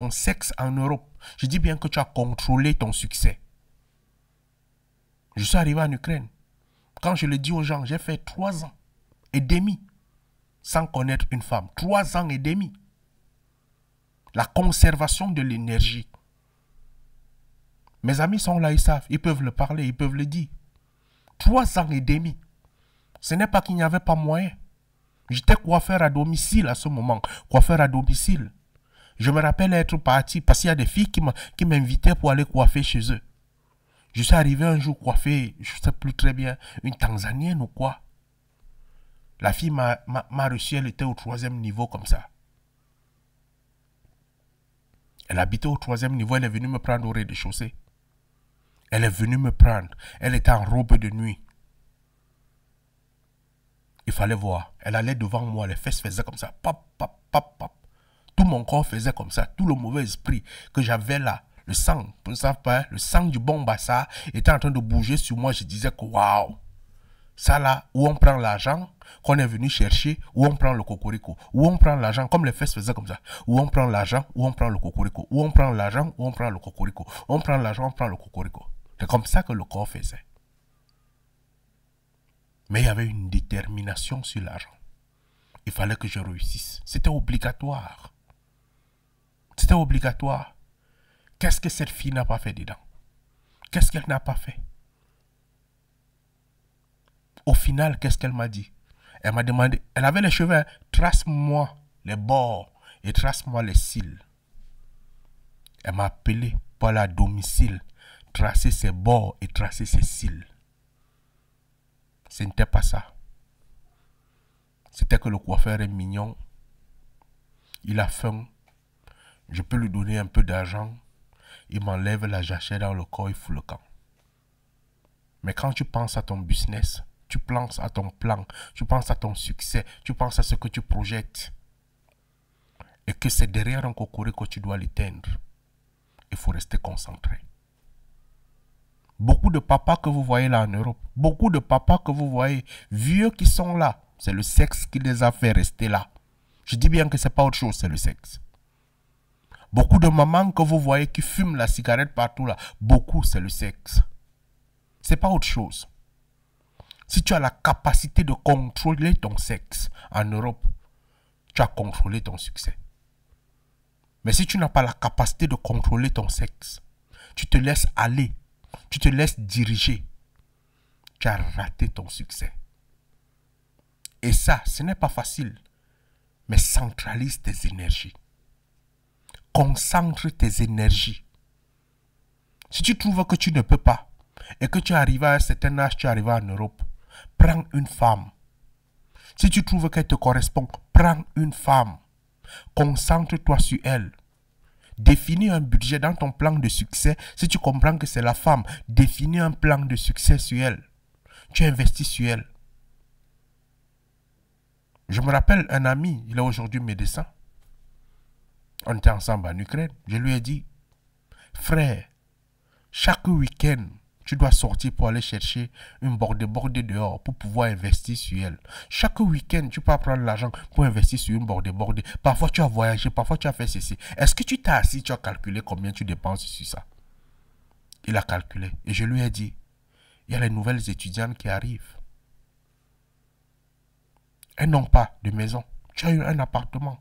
ton sexe en Europe. Je dis bien que tu as contrôlé ton succès. Je suis arrivé en Ukraine. Quand je le dis aux gens, j'ai fait 3 ans et demi sans connaître une femme. 3 ans et demi. La conservation de l'énergie. Mes amis sont là, ils savent, ils peuvent le parler, ils peuvent le dire. 3 ans et demi. Ce n'est pas qu'il n'y avait pas moyen. J'étais coiffeur à domicile à ce moment. Coiffeur à domicile. Je me rappelle être parti parce qu'il y a des filles qui m'invitaient pour aller coiffer chez eux. Je suis arrivé un jour coiffer, je ne sais plus très bien, une Tanzanienne ou quoi. La fille m'a reçu, elle était au 3e niveau comme ça. Elle habitait au 3e niveau, elle est venue me prendre au rez-de-chaussée. Elle est venue me prendre. Elle était en robe de nuit. Il fallait voir. Elle allait devant moi, les fesses faisaient comme ça. Pop, pop, pop, pop. Tout mon corps faisait comme ça. Tout le mauvais esprit que j'avais là, le sang, vous ne savez pas, le sang du bon bassa était en train de bouger sur moi. Je disais que waouh, ça là, où on prend l'argent qu'on est venu chercher, où on prend le cocorico, où on prend l'argent, comme les fesses faisaient comme ça, où on prend l'argent, où on prend le cocorico, où on prend l'argent, où on prend le cocorico, on prend l'argent, on prend le cocorico. C'est comme ça que le corps faisait. Mais il y avait une détermination sur l'argent. Il fallait que je réussisse. C'était obligatoire. C'était obligatoire. Qu'est-ce que cette fille n'a pas fait dedans? Qu'est-ce qu'elle n'a pas fait? Au final, qu'est-ce qu'elle m'a dit? Elle m'a demandé, elle avait les cheveux, hein, trace-moi les bords et trace-moi les cils. Elle m'a appelé pour aller à domicile, tracer ses bords et tracer ses cils. Ce n'était pas ça. C'était que le coiffeur est mignon. Il a faim. Je peux lui donner un peu d'argent. Il m'enlève la jachère dans le corps, il fout le camp. Mais quand tu penses à ton business, tu penses à ton plan, tu penses à ton succès, tu penses à ce que tu projettes, et que c'est derrière un cocorico que tu dois l'éteindre, il faut rester concentré. Beaucoup de papas que vous voyez là en Europe, beaucoup de papas que vous voyez, vieux qui sont là, c'est le sexe qui les a fait rester là. Je dis bien que ce n'est pas autre chose, c'est le sexe. Beaucoup de mamans que vous voyez qui fument la cigarette partout là, beaucoup c'est le sexe. C'est pas autre chose. Si tu as la capacité de contrôler ton sexe en Europe, tu as contrôlé ton succès. Mais si tu n'as pas la capacité de contrôler ton sexe, tu te laisses aller, tu te laisses diriger, tu as raté ton succès. Et ça, ce n'est pas facile, mais centralise tes énergies. Concentre tes énergies. Si tu trouves que tu ne peux pas et que tu arrives à un certain âge, tu arrives en Europe, prends une femme. Si tu trouves qu'elle te correspond, prends une femme. Concentre-toi sur elle. Définis un budget dans ton plan de succès. Si tu comprends que c'est la femme, définis un plan de succès sur elle. Tu investis sur elle. Je me rappelle un ami, il est aujourd'hui médecin. On était ensemble en Ukraine. Je lui ai dit, frère, chaque week-end, tu dois sortir pour aller chercher une bordée dehors pour pouvoir investir sur elle. Chaque week-end, tu peux prendre l'argent pour investir sur une bordée. Parfois, tu as voyagé, parfois, tu as fait ceci. Est-ce que tu t'es assis, tu as calculé combien tu dépenses sur ça? Il a calculé. Et je lui ai dit, il y a les nouvelles étudiantes qui arrivent. Elles n'ont pas de maison. Tu as eu un appartement.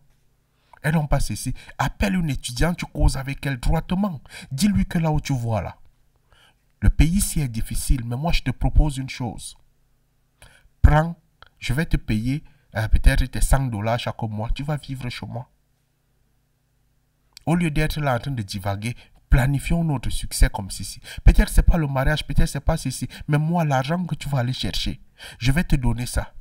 Elles n'ont pas ceci. Appelle une étudiante, tu causes avec elle droitement. Dis-lui que là où tu vois là, le pays ici est difficile, mais moi je te propose une chose. Prends, je vais te payer peut-être tes $100 chaque mois, tu vas vivre chez moi. Au lieu d'être là en train de divaguer, planifions notre succès comme ceci. Peut-être c'est pas le mariage, peut-être c'est pas ceci, mais moi l'argent que tu vas aller chercher, je vais te donner ça.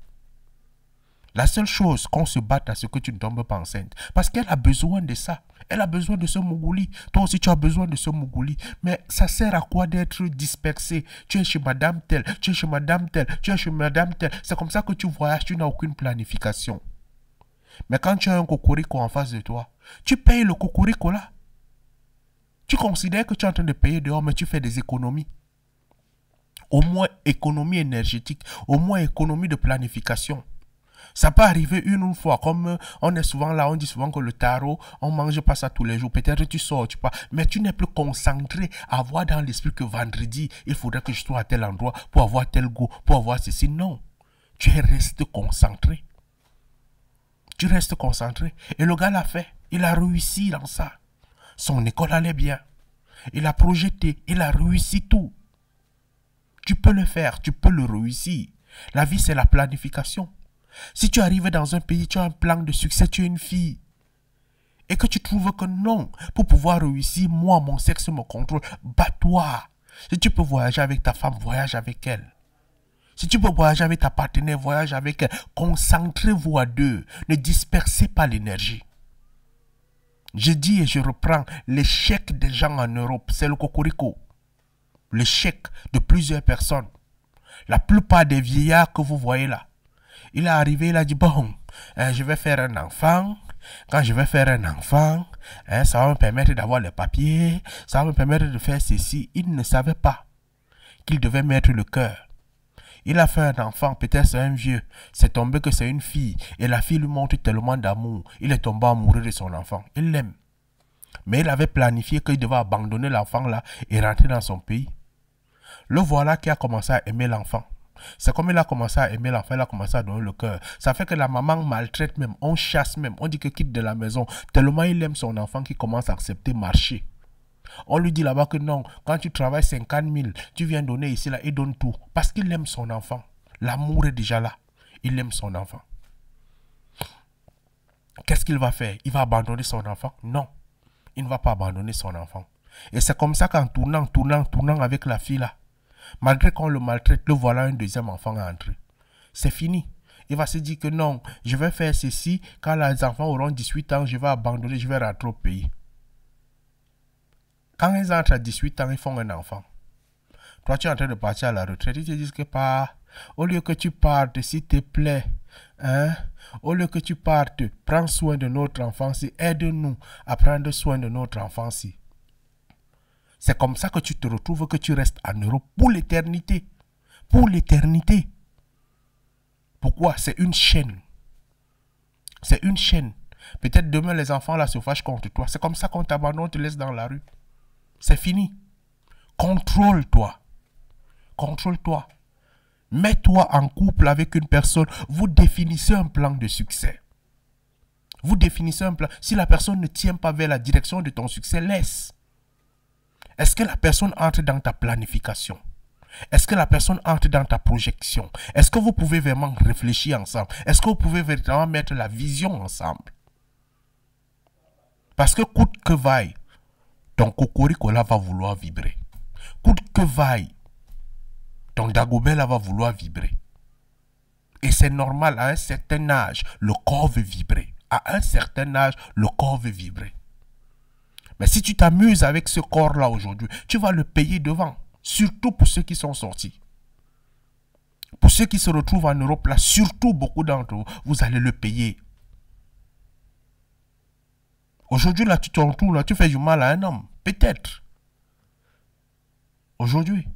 La seule chose qu'on se batte à ce que tu ne tombes pas enceinte. Parce qu'elle a besoin de ça. Elle a besoin de ce mougouli. Toi aussi, tu as besoin de ce mougouli. Mais ça sert à quoi d'être dispersé? Tu es chez madame telle, tu es chez madame telle, tu es chez madame telle. C'est comme ça que tu voyages, tu n'as aucune planification. Mais quand tu as un cocorico en face de toi, tu payes le cocorico là. Tu considères que tu es en train de payer dehors, mais tu fais des économies. Au moins économie énergétique, au moins économie de planification. Ça peut arriver une fois, comme on est souvent là, on dit souvent que le tarot, on mange pas ça tous les jours. Peut-être tu sors, tu pars, mais tu n'es plus concentré à voir dans l'esprit que vendredi, il faudrait que je sois à tel endroit pour avoir tel goût, pour avoir ceci. Non, tu es resté concentré. Tu restes concentré. Et le gars l'a fait. Il a réussi dans ça. Son école allait bien. Il a projeté. Il a réussi tout. Tu peux le faire. Tu peux le réussir. La vie, c'est la planification. Si tu arrives dans un pays, tu as un plan de succès, tu es une fille. Et que tu trouves que non, pour pouvoir réussir, moi, mon sexe me contrôle. Bats-toi. Si tu peux voyager avec ta femme, voyage avec elle. Si tu peux voyager avec ta partenaire, voyage avec elle. Concentrez-vous à deux. Ne dispersez pas l'énergie. Je dis et je reprends, l'échec des gens en Europe, c'est le cocorico. L'échec de plusieurs personnes. La plupart des vieillards que vous voyez là, il est arrivé, il a dit, bon, je vais faire un enfant. Quand je vais faire un enfant, ça va me permettre d'avoir les papiers, ça va me permettre de faire ceci. Il ne savait pas qu'il devait mettre le cœur. Il a fait un enfant, peut-être c'est un vieux. C'est tombé que c'est une fille. Et la fille lui montre tellement d'amour. Il est tombé amoureux de son enfant. Il l'aime. Mais il avait planifié qu'il devait abandonner l'enfant là et rentrer dans son pays. Le voilà qui a commencé à aimer l'enfant. C'est comme il a commencé à aimer l'enfant, il a commencé à donner le cœur. Ça fait que la maman maltraite même, on chasse même, on dit que quitte de la maison. Tellement il aime son enfant qu'il commence à accepter marcher. On lui dit là-bas que non, quand tu travailles 50 000, tu viens donner ici, là, il donne tout. Parce qu'il aime son enfant. L'amour est déjà là. Il aime son enfant. Qu'est-ce qu'il va faire? Il va abandonner son enfant? Non. Il ne va pas abandonner son enfant. Et c'est comme ça qu'en tournant avec la fille là, malgré qu'on le maltraite, le voilà un deuxième enfant à entrer. C'est fini. Il va se dire que non, je vais faire ceci, quand les enfants auront 18 ans, je vais abandonner, je vais rentrer au pays. Quand ils entrent à 18 ans, ils font un enfant. Toi, tu es en train de partir à la retraite. Ils te disent que au lieu que tu partes, s'il te plaît, au lieu que tu partes, prends soin de notre enfance, aide-nous à prendre soin de notre enfance. C'est comme ça que tu te retrouves, que tu restes en Europe pour l'éternité. Pour l'éternité. Pourquoi? C'est une chaîne. C'est une chaîne. Peut-être demain, les enfants là se fâchent contre toi. C'est comme ça qu'on t'abandonne, on te laisse dans la rue. C'est fini. Contrôle-toi. Contrôle-toi. Mets-toi en couple avec une personne. Vous définissez un plan de succès. Vous définissez un plan. Si la personne ne tient pas vers la direction de ton succès, laisse. Est-ce que la personne entre dans ta planification? Est-ce que la personne entre dans ta projection? Est-ce que vous pouvez vraiment réfléchir ensemble? Est-ce que vous pouvez vraiment mettre la vision ensemble? Parce que coûte que vaille, ton cocorico là va vouloir vibrer. Coûte que vaille, ton dagobert là va vouloir vibrer. Et c'est normal, à un certain âge, le corps veut vibrer. À un certain âge, le corps veut vibrer. Mais si tu t'amuses avec ce corps-là aujourd'hui, tu vas le payer devant. Surtout pour ceux qui sont sortis. Pour ceux qui se retrouvent en Europe, là, surtout beaucoup d'entre vous, vous allez le payer. Aujourd'hui, là, tu te retrouves, là, tu fais du mal à un homme. Peut-être. Aujourd'hui.